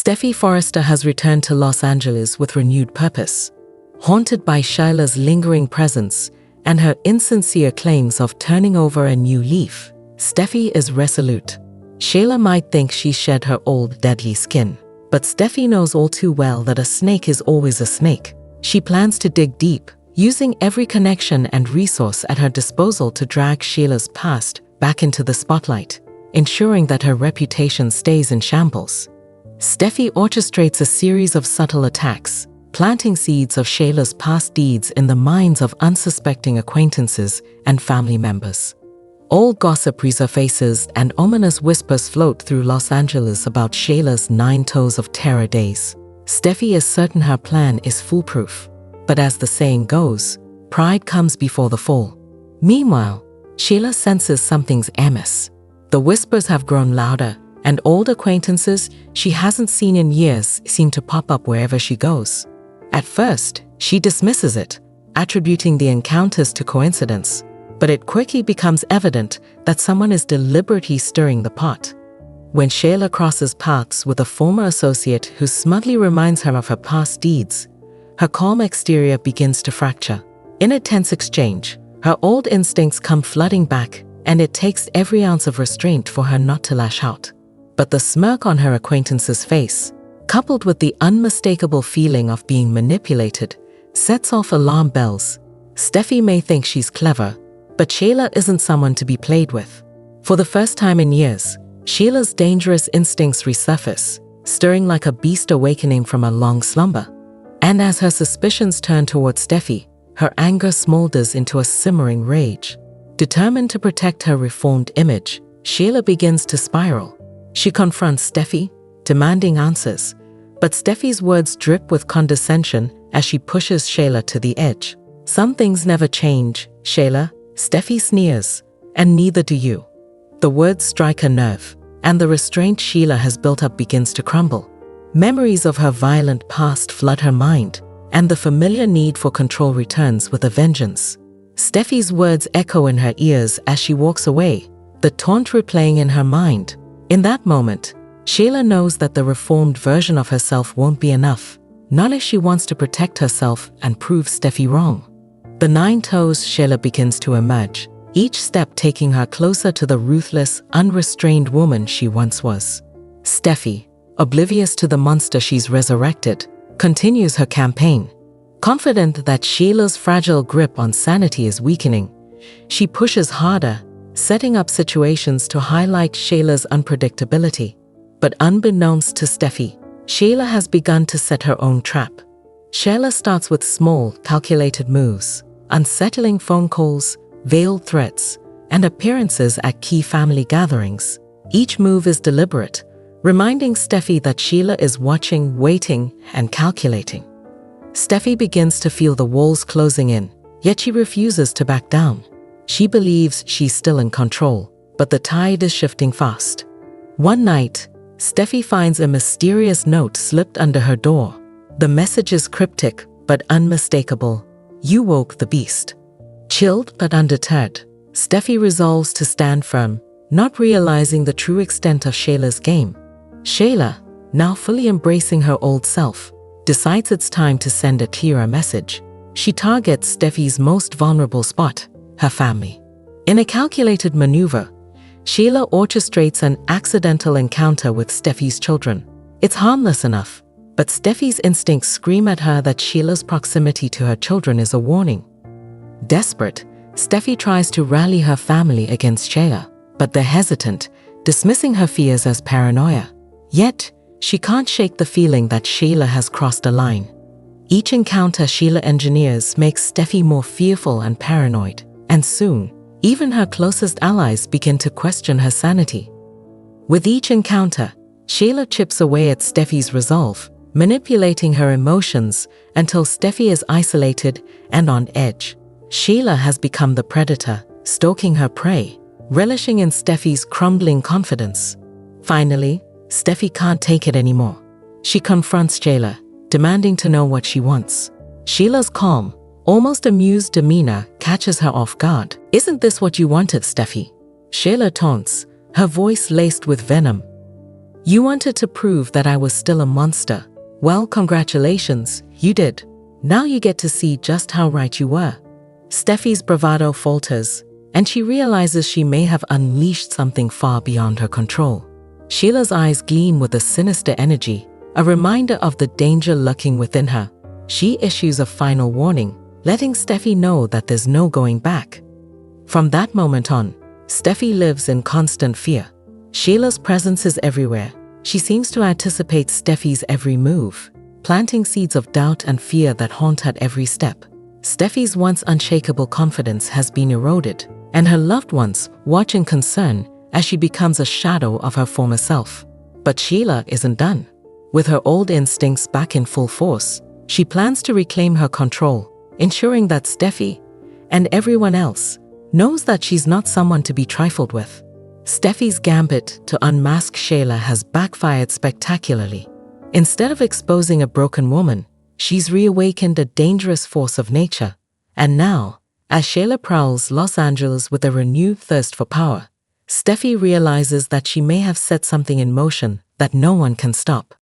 Steffy Forrester has returned to Los Angeles with renewed purpose. Haunted by Sheila's lingering presence and her insincere claims of turning over a new leaf, Steffy is resolute. Sheila might think she's shed her old deadly skin, but Steffy knows all too well that a snake is always a snake. She plans to dig deep, using every connection and resource at her disposal to drag Sheila's past back into the spotlight, ensuring that her reputation stays in shambles. Steffy orchestrates a series of subtle attacks, planting seeds of Sheila's past deeds in the minds of unsuspecting acquaintances and family members. Old gossip resurfaces and ominous whispers float through Los Angeles about Sheila's 9 toes of terror days. Steffy is certain her plan is foolproof, but as the saying goes, pride comes before the fall. Meanwhile, Sheila senses something's amiss. The whispers have grown louder, and old acquaintances she hasn't seen in years seem to pop up wherever she goes. At first, she dismisses it, attributing the encounters to coincidence, but it quickly becomes evident that someone is deliberately stirring the pot. When Sheila crosses paths with a former associate who smugly reminds her of her past deeds, her calm exterior begins to fracture. In a tense exchange, her old instincts come flooding back, and it takes every ounce of restraint for her not to lash out. But the smirk on her acquaintance's face, coupled with the unmistakable feeling of being manipulated, sets off alarm bells. Steffy may think she's clever, but Sheila isn't someone to be played with. For the first time in years, Sheila's dangerous instincts resurface, stirring like a beast awakening from a long slumber. And as her suspicions turn towards Steffy, her anger smolders into a simmering rage. Determined to protect her reformed image, Sheila begins to spiral. She confronts Steffy, demanding answers, but Steffy's words drip with condescension as she pushes Sheila to the edge. "Some things never change, Sheila," Steffy sneers, "and neither do you." The words strike a nerve, and the restraint Sheila has built up begins to crumble. Memories of her violent past flood her mind, and the familiar need for control returns with a vengeance. Steffy's words echo in her ears as she walks away, the taunt replaying in her mind. In that moment, Sheila knows that the reformed version of herself won't be enough, not if she wants to protect herself and prove Steffy wrong. The 9 toes Sheila begins to emerge, each step taking her closer to the ruthless, unrestrained woman she once was. Steffy, oblivious to the monster she's resurrected, continues her campaign. Confident that Sheila's fragile grip on sanity is weakening, she pushes harder, setting up situations to highlight Sheila's unpredictability. But unbeknownst to Steffy, Sheila has begun to set her own trap. Sheila starts with small, calculated moves, unsettling phone calls, veiled threats, and appearances at key family gatherings. Each move is deliberate, reminding Steffy that Sheila is watching, waiting, and calculating. Steffy begins to feel the walls closing in, yet she refuses to back down. She believes she's still in control, but the tide is shifting fast. One night, Steffy finds a mysterious note slipped under her door. The message is cryptic but unmistakable. "You woke the beast." Chilled but undeterred, Steffy resolves to stand firm, not realizing the true extent of Sheila's game. Sheila, now fully embracing her old self, decides it's time to send a clearer message. She targets Steffy's most vulnerable spot, her family. In a calculated maneuver, Sheila orchestrates an accidental encounter with Steffy's children. It's harmless enough, but Steffy's instincts scream at her that Sheila's proximity to her children is a warning. Desperate, Steffy tries to rally her family against Sheila, but they're hesitant, dismissing her fears as paranoia. Yet, she can't shake the feeling that Sheila has crossed a line. Each encounter Sheila engineers makes Steffy more fearful and paranoid, and soon, even her closest allies begin to question her sanity. With each encounter, Sheila chips away at Steffy's resolve, manipulating her emotions until Steffy is isolated and on edge. Sheila has become the predator, stalking her prey, relishing in Steffy's crumbling confidence. Finally, Steffy can't take it anymore. She confronts Sheila, demanding to know what she wants. Sheila's calm, almost amused demeanor catches her off guard. "Isn't this what you wanted, Steffy?" Sheila taunts, her voice laced with venom. You wanted to prove that I was still a monster. Well, congratulations, you did. Now you get to see just how right you were. Steffy's bravado falters, and she realizes she may have unleashed something far beyond her control. Sheila's eyes gleam with a sinister energy, a reminder of the danger lurking within her. She issues a final warning, letting Steffy know that there's no going back. From that moment on, Steffy lives in constant fear. Sheila's presence is everywhere. She seems to anticipate Steffy's every move, planting seeds of doubt and fear that haunt her at every step. Steffy's once unshakable confidence has been eroded, and her loved ones watch in concern as she becomes a shadow of her former self. But Sheila isn't done. With her old instincts back in full force, she plans to reclaim her control, ensuring that Steffy, and everyone else, knows that she's not someone to be trifled with. Steffy's gambit to unmask Sheila has backfired spectacularly. Instead of exposing a broken woman, she's reawakened a dangerous force of nature. And now, as Sheila prowls Los Angeles with a renewed thirst for power, Steffy realizes that she may have set something in motion that no one can stop.